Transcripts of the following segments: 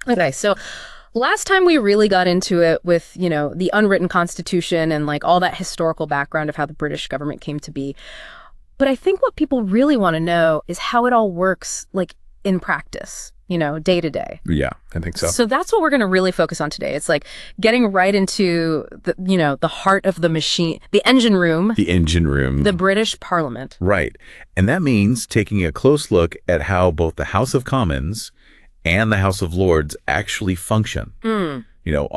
Okay, so last time we really got into it with, the unwritten constitution and like all that historical background of how the British government came to be. But I think what people really want to know is how it all works, like in practice, day to day. Yeah, I think so. So that's what we're going to really focus on today. It's like getting right into the heart of the machine, the engine room. The engine room. The British Parliament. Right. And that means taking a close look at how both the House of Commons and the House of Lords actually function.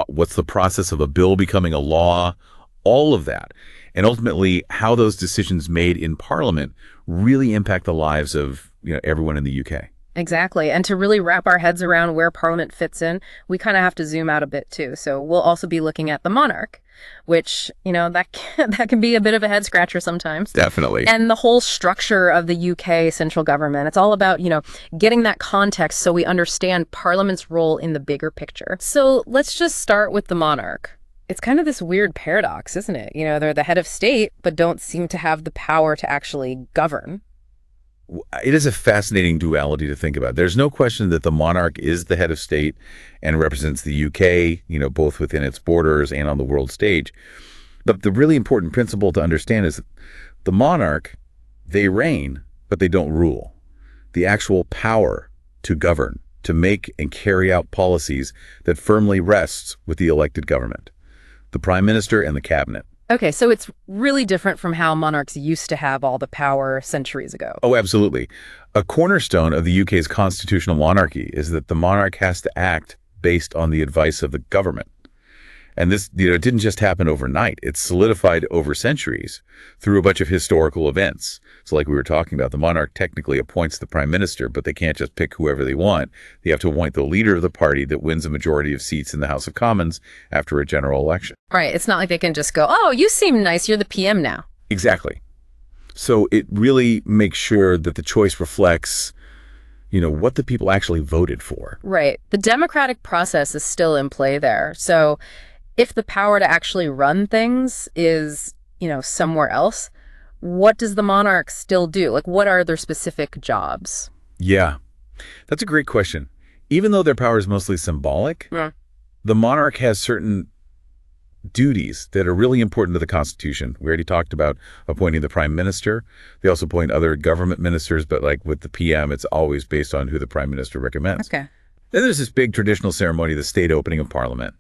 What's the process of a bill becoming a law, all of that. And ultimately, how those decisions made in Parliament really impact the lives of everyone in the UK. Exactly. And to really wrap our heads around where Parliament fits in, we kind of have to zoom out a bit too. So we'll also be looking at the monarch, which, that can be a bit of a head scratcher sometimes. Definitely. And the whole structure of the UK central government. It's all about, getting that context so we understand Parliament's role in the bigger picture. So let's just start with the monarch. It's kind of this weird paradox, isn't it? They're the head of state, but don't seem to have the power to actually govern. It is a fascinating duality to think about. There's no question that the monarch is the head of state and represents the UK, both within its borders and on the world stage. But the really important principle to understand is the monarch, they reign, but they don't rule. The actual power to govern, to make and carry out policies that firmly rests with the elected government, the prime minister and the cabinet. Okay, so it's really different from how monarchs used to have all the power centuries ago. Oh, absolutely. A cornerstone of the UK's constitutional monarchy is that the monarch has to act based on the advice of the government. And this, it didn't just happen overnight. It's solidified over centuries through a bunch of historical events. So like we were talking about, the monarch technically appoints the prime minister, but they can't just pick whoever they want. They have to appoint the leader of the party that wins a majority of seats in the House of Commons after a general election. Right. It's not like they can just go, oh, you seem nice. You're the PM now. Exactly. So it really makes sure that the choice reflects what the people actually voted for. Right. The democratic process is still in play there. So if the power to actually run things is, somewhere else, what does the monarch still do? Like, what are their specific jobs? Yeah, that's a great question. Even though their power is mostly symbolic, the monarch has certain duties that are really important to the Constitution. We already talked about appointing the prime minister. They also appoint other government ministers, but like with the PM, it's always based on who the prime minister recommends. Okay. Then there's this big traditional ceremony, the state opening of Parliament.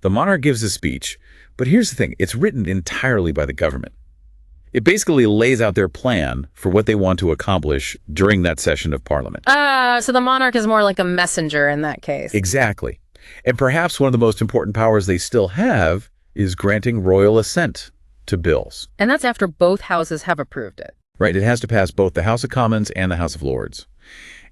The monarch gives a speech, but here's the thing. It's written entirely by the government. It basically lays out their plan for what they want to accomplish during that session of Parliament. So the monarch is more like a messenger in that case. Exactly. And perhaps one of the most important powers they still have is granting royal assent to bills. And that's after both houses have approved it. Right. It has to pass both the House of Commons and the House of Lords.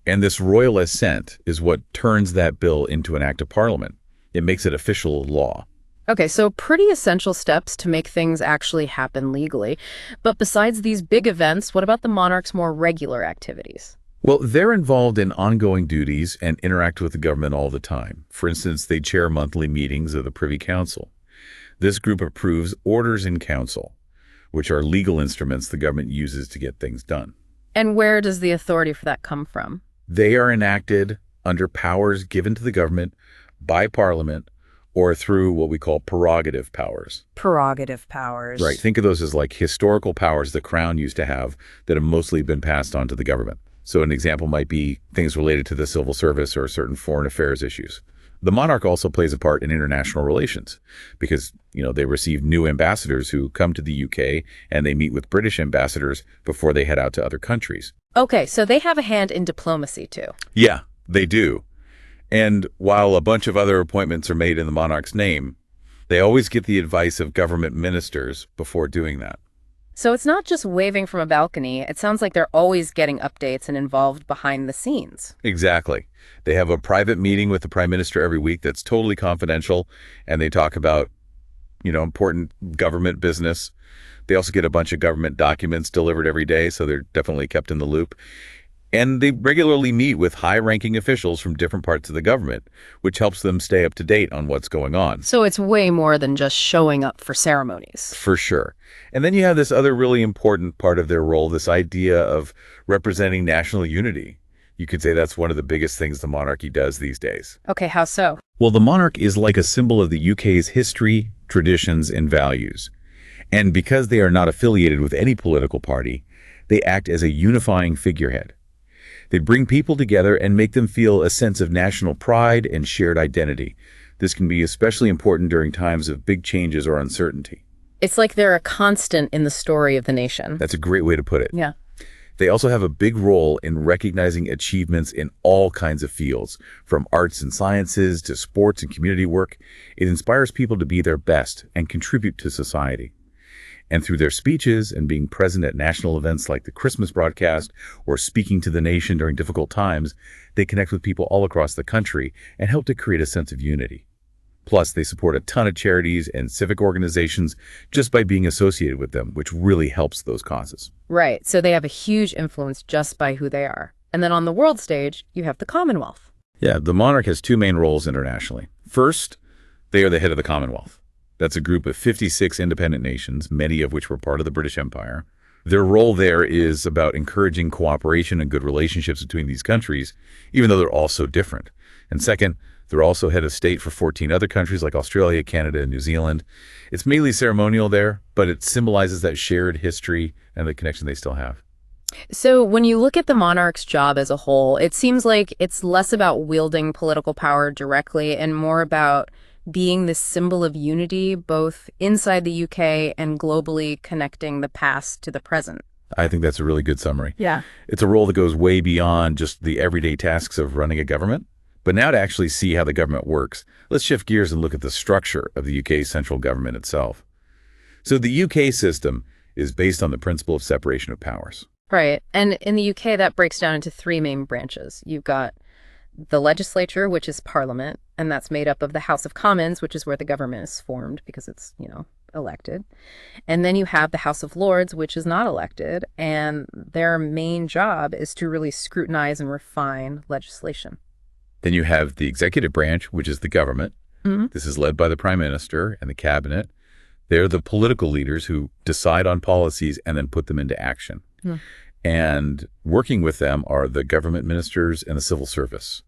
And this royal assent is what turns that bill into an act of Parliament. It makes it official law. Okay, so pretty essential steps to make things actually happen legally. But besides these big events, what about the monarch's more regular activities? Well, they're involved in ongoing duties and interact with the government all the time. For instance, they chair monthly meetings of the Privy Council. This group approves orders in council, which are legal instruments the government uses to get things done. And where does the authority for that come from? They are enacted under powers given to the government by Parliament or through what we call prerogative powers. Prerogative powers. Right. Think of those as like historical powers the Crown used to have that have mostly been passed on to the government. So an example might be things related to the civil service or certain foreign affairs issues. The monarch also plays a part in international relations because, they receive new ambassadors who come to the UK and they meet with British ambassadors before they head out to other countries. Okay, so they have a hand in diplomacy too. Yeah, they do. And while a bunch of other appointments are made in the monarch's name, they always get the advice of government ministers before doing that. So it's not just waving from a balcony. It sounds like they're always getting updates and involved behind the scenes. Exactly. They have a private meeting with the prime minister every week that's totally confidential, and they talk about, important government business. They also get a bunch of government documents delivered every day, so they're definitely kept in the loop. And they regularly meet with high-ranking officials from different parts of the government, which helps them stay up to date on what's going on. So it's way more than just showing up for ceremonies. For sure. And then you have this other really important part of their role, this idea of representing national unity. You could say that's one of the biggest things the monarchy does these days. Okay, how so? Well, the monarch is like a symbol of the UK's history, traditions, and values. And because they are not affiliated with any political party, they act as a unifying figurehead. They bring people together and make them feel a sense of national pride and shared identity. This can be especially important during times of big changes or uncertainty. It's like they're a constant in the story of the nation. That's a great way to put it. Yeah. They also have a big role in recognizing achievements in all kinds of fields, from arts and sciences to sports and community work. It inspires people to be their best and contribute to society. And through their speeches and being present at national events like the Christmas broadcast or speaking to the nation during difficult times, they connect with people all across the country and help to create a sense of unity. Plus, they support a ton of charities and civic organizations just by being associated with them, which really helps those causes. Right. So they have a huge influence just by who they are. And then on the world stage, you have the Commonwealth. Yeah, the monarch has two main roles internationally. First, they are the head of the Commonwealth. That's a group of 56 independent nations, many of which were part of the British Empire. Their role there is about encouraging cooperation and good relationships between these countries, even though they're all so different. And second, they're also head of state for 14 other countries like Australia, Canada, and New Zealand. It's mainly ceremonial there, but it symbolizes that shared history and the connection they still have. So when you look at the monarch's job as a whole, it seems like it's less about wielding political power directly and more about being this symbol of unity, both inside the UK and globally, connecting the past to the present. I think that's a really good summary. Yeah. It's a role that goes way beyond just the everyday tasks of running a government. But now to actually see how the government works, let's shift gears and look at the structure of the UK's central government itself. So the UK system is based on the principle of separation of powers. Right. And in the UK, that breaks down into three main branches. You've got the legislature, which is Parliament, and that's made up of the House of Commons, which is where the government is formed because it's, elected. And then you have the House of Lords, which is not elected, and their main job is to really scrutinize and refine legislation. Then you have the executive branch, which is the government. Mm-hmm. This is led by the prime minister and the cabinet. They're the political leaders who decide on policies and then put them into action. Mm. And working with them are the government ministers and the civil service.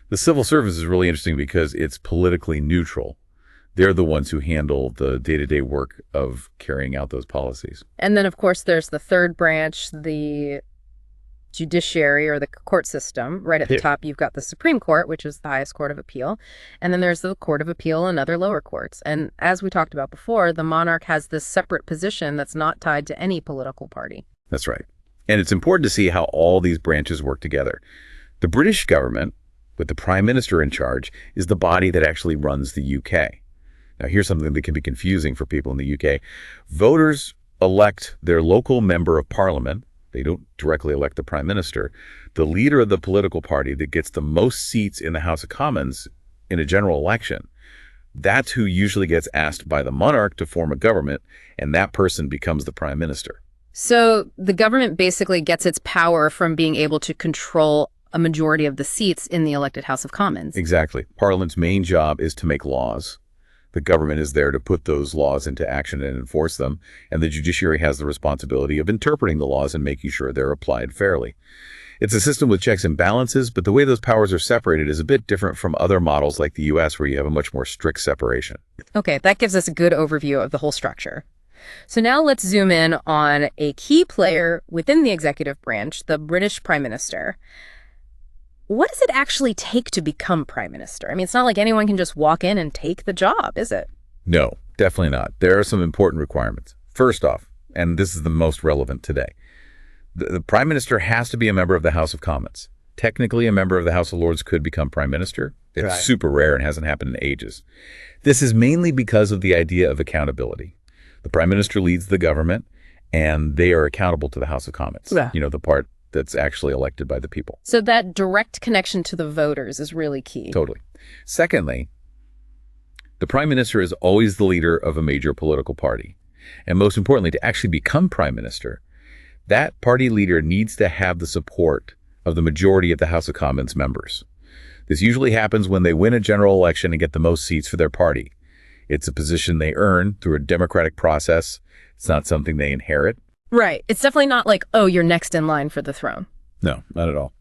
The civil service is really interesting because it's politically neutral. They're the ones who handle the day-to-day work of carrying out those policies. And then, of course, there's the third branch, the judiciary or the court system. Right at the top, you've got the Supreme Court, which is the highest court of appeal. And then there's the Court of Appeal and other lower courts. And as we talked about before, the monarch has this separate position that's not tied to any political party. That's right. And it's important to see how all these branches work together. The British government, with the prime minister in charge, is the body that actually runs the UK. Now, here's something that can be confusing for people in the UK. Voters elect their local member of parliament. They don't directly elect the prime minister. The leader of the political party that gets the most seats in the House of Commons in a general election, that's who usually gets asked by the monarch to form a government, and that person becomes the prime minister. So the government basically gets its power from being able to control a majority of the seats in the elected House of Commons. Exactly. Parliament's main job is to make laws. The government is there to put those laws into action and enforce them, and the judiciary has the responsibility of interpreting the laws and making sure they're applied fairly. It's a system with checks and balances, but the way those powers are separated is a bit different from other models like the US, where you have a much more strict separation. Okay, that gives us a good overview of the whole structure. So now let's zoom in on a key player within the executive branch, the British Prime Minister. What does it actually take to become prime minister? I mean, it's not like anyone can just walk in and take the job, is it? No, definitely not. There are some important requirements. First off, and this is the most relevant today, the prime minister has to be a member of the House of Commons. Technically, a member of the House of Lords could become prime minister. It's super rare and hasn't happened in ages. This is mainly because of the idea of accountability. The prime minister leads the government, and they are accountable to the House of Commons. Yeah. The part that's actually elected by the people. So that direct connection to the voters is really key. Totally. Secondly, the prime minister is always the leader of a major political party. And most importantly, to actually become prime minister, that party leader needs to have the support of the majority of the House of Commons members. This usually happens when they win a general election and get the most seats for their party. It's a position they earn through a democratic process. It's not something they inherit. Right. It's definitely not like, oh, you're next in line for the throne. No, not at all.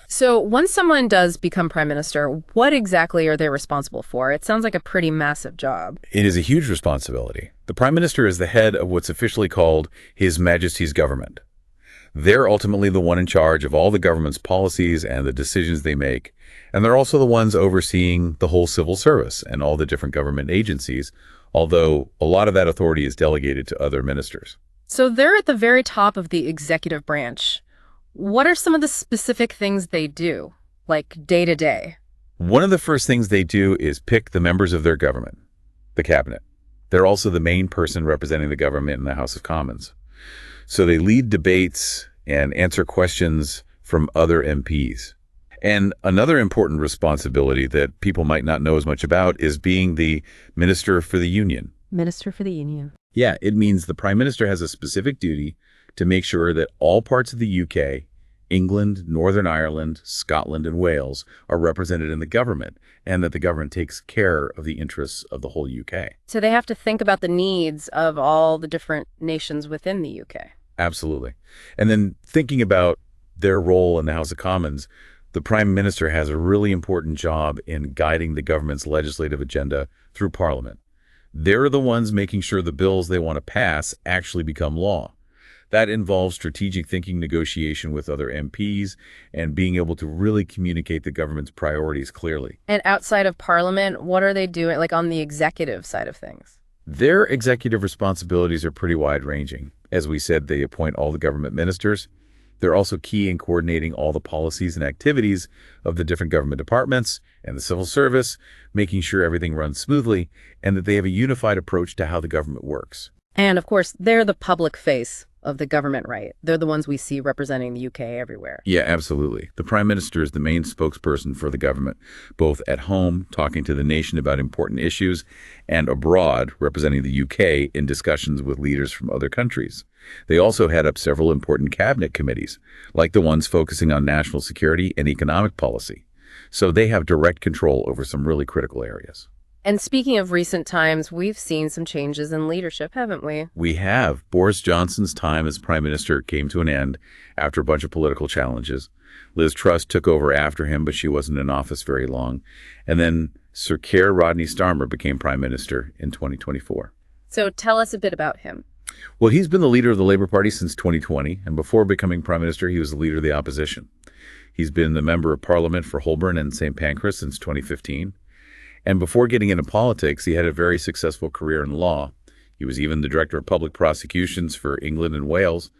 So once someone does become prime minister, what exactly are they responsible for? It sounds like a pretty massive job. It is a huge responsibility. The prime minister is the head of what's officially called His Majesty's government. They're ultimately the one in charge of all the government's policies and the decisions they make. And they're also the ones overseeing the whole civil service and all the different government agencies, although a lot of that authority is delegated to other ministers. So they're at the very top of the executive branch. What are some of the specific things they do, like day to day? One of the first things they do is pick the members of their government, the cabinet. They're also the main person representing the government in the House of Commons. So they lead debates and answer questions from other MPs. And another important responsibility that people might not know as much about is being the Minister for the Union. Minister for the Union. Yeah, it means the Prime Minister has a specific duty to make sure that all parts of the UK, England, Northern Ireland, Scotland, and Wales are represented in the government, and that the government takes care of the interests of the whole UK. So they have to think about the needs of all the different nations within the UK. Absolutely. And then thinking about their role in the House of Commons, the Prime Minister has a really important job in guiding the government's legislative agenda through Parliament. They're the ones making sure the bills they want to pass actually become law. That involves strategic thinking, negotiation with other MPs, and being able to really communicate the government's priorities clearly. And outside of Parliament, what are they doing, like on the executive side of things? Their executive responsibilities are pretty wide-ranging. As we said, they appoint all the government ministers. They're also key in coordinating all the policies and activities of the different government departments and the civil service, making sure everything runs smoothly, and that they have a unified approach to how the government works. And of course, they're the public face of the government, right? They're the ones we see representing the UK everywhere. Yeah, absolutely. The Prime Minister is the main spokesperson for the government, both at home, talking to the nation about important issues, and abroad, representing the UK in discussions with leaders from other countries. They also head up several important cabinet committees, like the ones focusing on national security and economic policy. So they have direct control over some really critical areas. And speaking of recent times, we've seen some changes in leadership, haven't we? We have. Boris Johnson's time as Prime Minister came to an end after a bunch of political challenges. Liz Truss took over after him, but she wasn't in office very long. And then Sir Keir Rodney Starmer became Prime Minister in 2024. So tell us a bit about him. Well, he's been the leader of the Labour Party since 2020, and before becoming Prime Minister, he was the leader of the opposition. He's been the Member of Parliament for Holborn and St. Pancras since 2015. And before getting into politics, he had a very successful career in law. He was even the Director of Public Prosecutions for England and Wales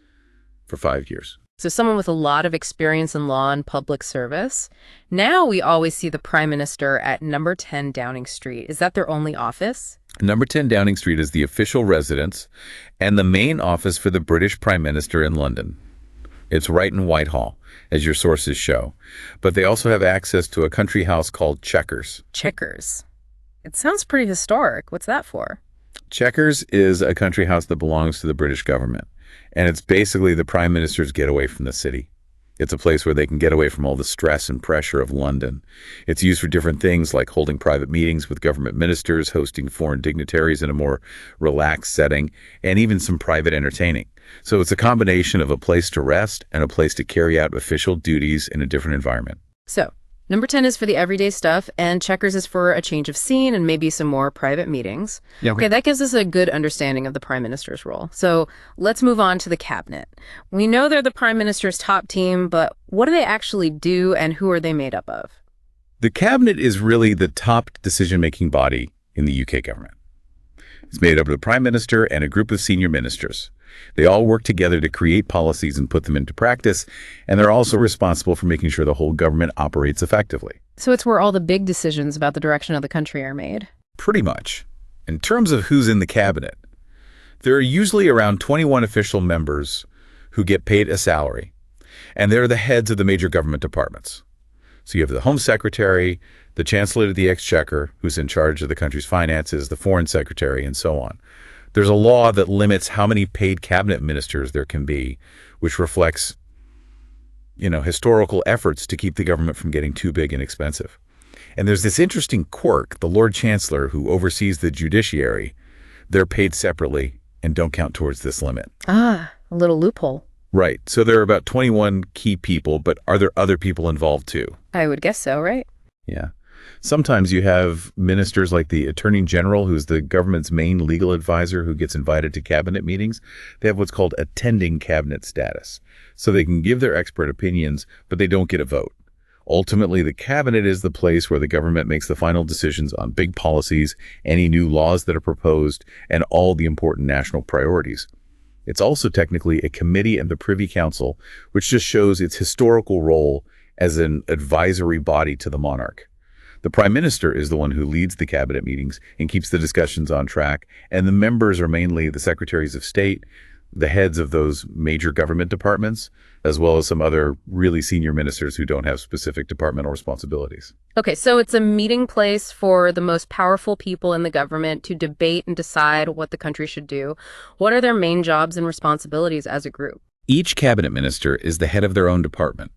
for 5 years. So someone with a lot of experience in law and public service. Now we always see the Prime Minister at number 10 Downing Street. Is that their only office? Number 10 Downing Street is the official residence and the main office for the British Prime Minister in London. It's right in Whitehall, as your sources show. But they also have access to a country house called Chequers. Chequers. It sounds pretty historic. What's that for? Chequers is a country house that belongs to the British government. And it's basically the Prime Minister's getaway from the city. It's a place where they can get away from all the stress and pressure of London. It's used for different things like holding private meetings with government ministers, hosting foreign dignitaries in a more relaxed setting, and even some private entertaining. So it's a combination of a place to rest and a place to carry out official duties in a different environment. So, number 10 is for the everyday stuff, and Chequers is for a change of scene and maybe some more private meetings. Yeah, okay, that gives us a good understanding of the Prime Minister's role. So let's move on to the cabinet. We know they're the Prime Minister's top team, but what do they actually do and who are they made up of? The cabinet is really the top decision-making body in the UK government. It's made up of the Prime Minister and a group of senior ministers. They all work together to create policies and put them into practice, and they're also responsible for making sure the whole government operates effectively. So it's where all the big decisions about the direction of the country are made? Pretty much. In terms of who's in the cabinet, there are usually around 21 official members who get paid a salary, and they're the heads of the major government departments. So you have the Home Secretary, the Chancellor of the Exchequer, who's in charge of the country's finances, the Foreign Secretary, and so on. There's a law that limits how many paid cabinet ministers there can be, which reflects, historical efforts to keep the government from getting too big and expensive. And there's this interesting quirk, the Lord Chancellor, who oversees the judiciary. They're paid separately and don't count towards this limit. Ah, a little loophole. Right. So there are about 21 key people, but are there other people involved too? I would guess so, right? Yeah. Sometimes you have ministers like the Attorney General, who's the government's main legal advisor who gets invited to cabinet meetings. They have what's called attending cabinet status. So they can give their expert opinions, but they don't get a vote. Ultimately, the cabinet is the place where the government makes the final decisions on big policies, any new laws that are proposed, and all the important national priorities. It's also technically a committee of the Privy Council, which just shows its historical role as an advisory body to the monarch. The Prime Minister is the one who leads the cabinet meetings and keeps the discussions on track, and the members are mainly the secretaries of state, the heads of those major government departments, as well as some other really senior ministers who don't have specific departmental responsibilities. Okay, so it's a meeting place for the most powerful people in the government to debate and decide what the country should do. What are their main jobs and responsibilities as a group? Each cabinet minister is the head of their own department,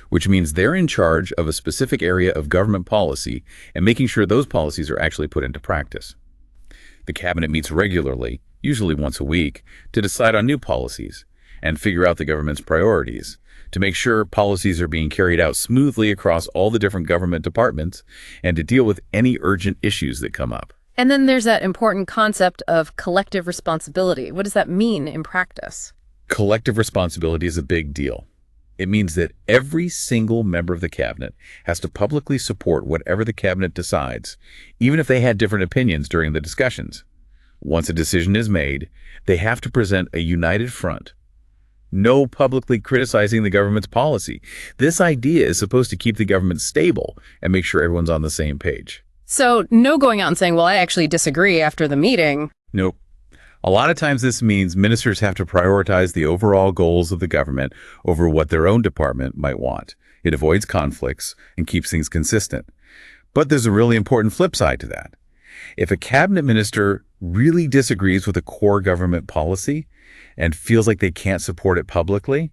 which means they're in charge of a specific area of government policy and making sure those policies are actually put into practice. The cabinet meets regularly, usually once a week, to decide on new policies and figure out the government's priorities, to make sure policies are being carried out smoothly across all the different government departments, and to deal with any urgent issues that come up. And then there's that important concept of collective responsibility. What does that mean in practice? Collective responsibility is a big deal. It means that every single member of the cabinet has to publicly support whatever the cabinet decides, even if they had different opinions during the discussions. Once a decision is made, they have to present a united front. No publicly criticizing the government's policy. This idea is supposed to keep the government stable and make sure everyone's on the same page. So no going out and saying, well, I actually disagree after the meeting. Nope. A lot of times this means ministers have to prioritize the overall goals of the government over what their own department might want. It avoids conflicts and keeps things consistent. But there's a really important flip side to that. If a cabinet minister really disagrees with a core government policy and feels like they can't support it publicly,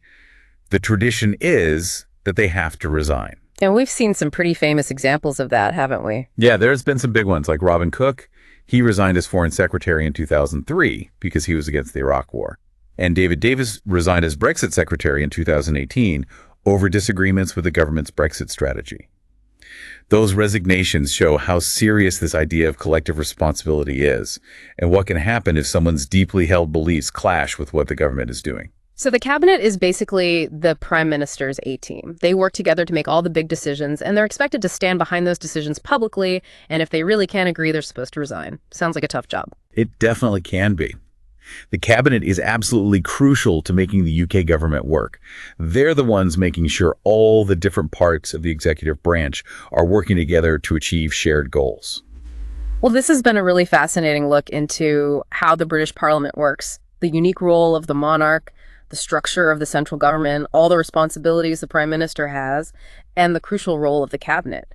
the tradition is that they have to resign. And we've seen some pretty famous examples of that, haven't we? Yeah, there's been some big ones like Robin Cook. He resigned as foreign secretary in 2003 because he was against the Iraq War. And David Davis resigned as Brexit secretary in 2018 over disagreements with the government's Brexit strategy. Those resignations show how serious this idea of collective responsibility is and what can happen if someone's deeply held beliefs clash with what the government is doing. So the cabinet is basically the prime minister's A-team. They work together to make all the big decisions, and they're expected to stand behind those decisions publicly, and if they really can't agree, they're supposed to resign. Sounds like a tough job. It definitely can be. The cabinet is absolutely crucial to making the UK government work. They're the ones making sure all the different parts of the executive branch are working together to achieve shared goals. Well, this has been a really fascinating look into how the British Parliament works, the unique role of the monarch, the structure of the central government, all the responsibilities the prime minister has, and the crucial role of the cabinet.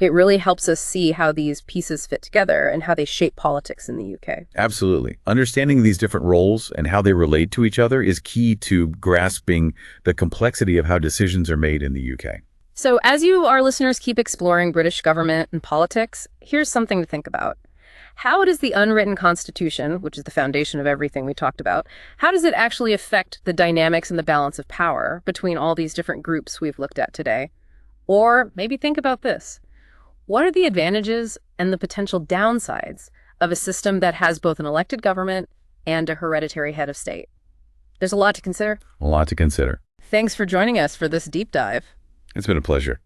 It really helps us see how these pieces fit together and how they shape politics in the UK. Absolutely. Understanding these different roles and how they relate to each other is key to grasping the complexity of how decisions are made in the UK. So as you, our listeners, keep exploring British government and politics, here's something to think about. How does the unwritten constitution, which is the foundation of everything we talked about, how does it actually affect the dynamics and the balance of power between all these different groups we've looked at today? Or maybe think about this. What are the advantages and the potential downsides of a system that has both an elected government and a hereditary head of state? There's a lot to consider. A lot to consider. Thanks for joining us for this deep dive. It's been a pleasure.